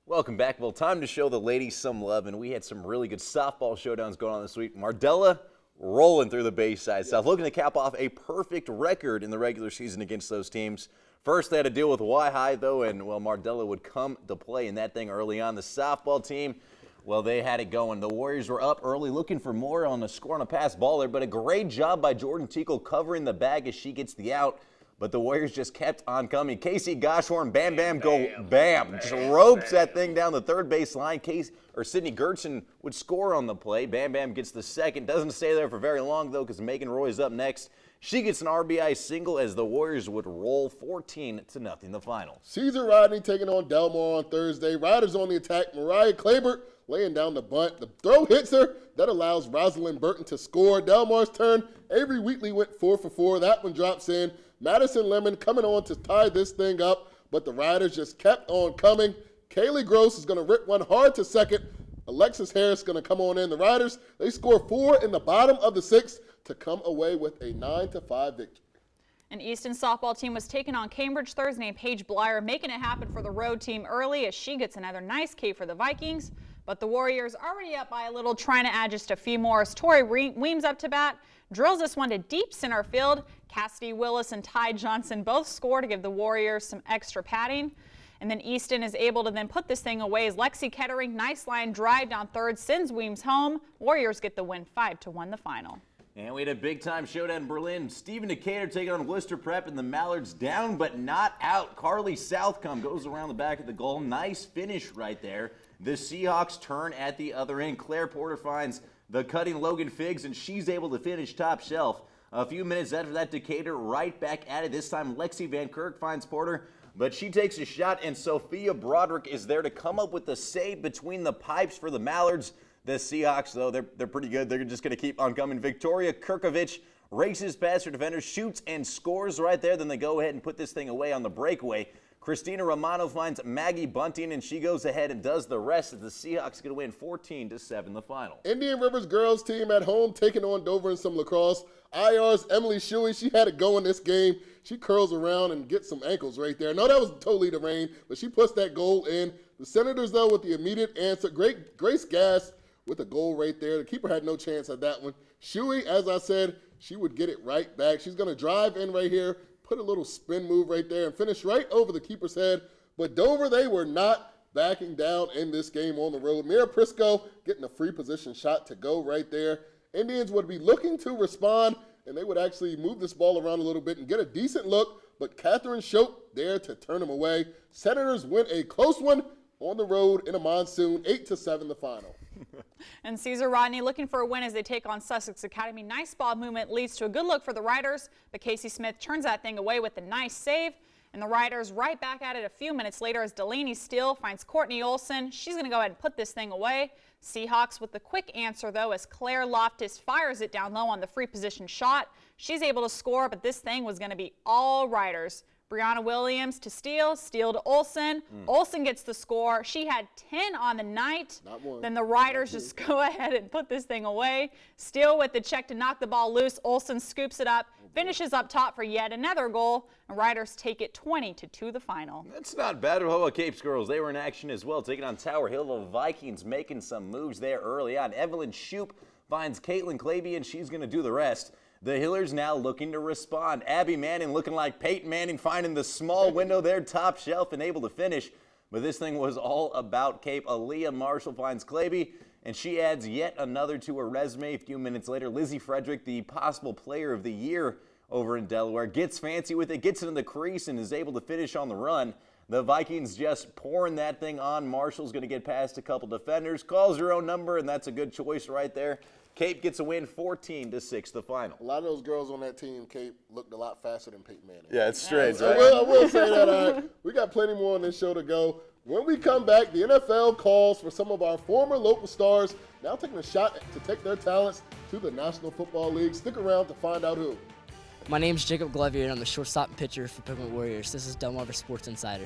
Welcome back. Well, time to show the ladies some love, and we had some really good softball showdowns going on this week. Mardella rolling through the Bayside South, looking to cap off a perfect record in the regular season against those teams. First, they had to deal with Y-High, though, and, well, Mardella would come to play in that thing early on. The softball team, well, they had it going. The Warriors were up early, looking for more on the score on a pass ball there, but a great job by Jordan Tinkle covering the bag as she gets the out. But the Warriors just kept on coming. Casey Goshorn, bam, just ropes that thing down the third base line. Sydney Gertson would score on the play. Bam gets the second. Doesn't stay there for very long, though, because Megan Roy's up next. She gets an RBI single as the Warriors would roll 14-0 the final. Caesar Rodney taking on Delmar on Thursday. Riders on the attack. Mariah Claybert laying down the bunt. The throw hits her. That allows Rosalind Burton to score. Delmar's turn. Avery Wheatley went 4 for 4. That one drops in. Madison Lemon coming on to tie this thing up, but the Riders just kept on coming. Kaylee Gross is going to rip one hard to second. Alexis Harris going to come on in. The Riders, they score 4 in the bottom of the 6th to come away with a 9-5 victory. An Easton softball team was taking on Cambridge Thursday, and Paige Blyer making it happen for the road team early as she gets another nice K for the Vikings. But the Warriors already up by a little, trying to add just a few more as Tori Weems up to bat. Drills this one to deep center field. Cassidy Willis and Ty Johnson both score to give the Warriors some extra padding. And then Easton is able to then put this thing away as Lexi Kettering, nice line drive down third, sends Weems home. Warriors get the win 5-1 the final. And we had a big-time showdown in Berlin. Stephen Decatur taking on Worcester Prep, and the Mallards down but not out. Carly Southcombe goes around the back of the goal. Nice finish right there. The Seahawks turn at the other end. Claire Porter finds the cutting Logan Figgs, and she's able to finish top shelf. A few minutes after that, Decatur right back at it. This time, Lexi Van Kirk finds Porter, but she takes a shot, and Sophia Broderick is there to come up with the save between the pipes for the Mallards. The Seahawks, though, they're pretty good. They're just going to keep on coming. Victoria Kirkovich races past her defender, shoots and scores right there. Then they go ahead and put this thing away on the breakaway. Christina Romano finds Maggie Bunting, and she goes ahead and does the rest as the Seahawks going to win 14-7 the final. Indian Rivers girls team at home taking on Dover in some lacrosse. IR's Emily Shuey, she had it going this game. She curls around and gets some ankles right there. No, that was totally the rain, but she puts that goal in. The Senators, though, with the immediate answer. Grace Gass with a goal right there. The keeper had no chance at that one. Shuey, as I said, she would get it right back. She's going to drive in right here, put a little spin move right there, and finish right over the keeper's head. But Dover, they were not backing down in this game on the road. Mira Prisco getting a free position shot to go right there. Indians would be looking to respond, and they would actually move this ball around a little bit and get a decent look, but Catherine Schopp there to turn them away. Senators win a close one on the road in a monsoon, 8-7 the final. And Caesar Rodney looking for a win as they take on Sussex Academy. Nice ball movement leads to a good look for the Riders, but Casey Smith turns that thing away with a nice save. And the Riders right back at it a few minutes later as Delaney Steele finds Courtney Olson. She's going to go ahead and put this thing away. Seahawks with the quick answer, though, as Claire Loftus fires it down low on the free position shot. She's able to score, but this thing was going to be all Riders. Brianna Williams to Steele to Olson. Olson gets the score. She had 10 on the night. Not one. Then the Riders just go ahead and put this thing away. Steele with the check to knock the ball loose. Olson scoops it up, finishes up top for yet another goal. And Riders take it 20-2 the final. That's not bad. How about Capes girls? They were in action as well, taking on Tower Hill. The Vikings making some moves there early on. Evelyn Shoup finds Caitlin Claby, and she's going to do the rest. The Hillers now looking to respond. Abby Manning looking like Peyton Manning, finding the small window there, top shelf, and able to finish. But this thing was all about Cape. Aaliyah Marshall finds Claby, and she adds yet another to her resume. A few minutes later, Lizzie Frederick, the possible player of the year over in Delaware, gets fancy with it, gets it in the crease, and is able to finish on the run. The Vikings just pouring that thing on. Marshall's going to get past a couple defenders, calls her own number, and that's a good choice right there. Cape gets a win 14-6 the final. A lot of those girls on that team, Cape, looked a lot faster than Peyton Manning. Yeah, it's strange, right? I will say that. All right. We got plenty more on this show to go. When we come back, the NFL calls for some of our former local stars now taking a shot to take their talents to the National Football League. Stick around to find out who. My name's Jacob Glovier, and I'm the shortstop and pitcher for Pokemon Warriors. This is Delmarva Sports Insider.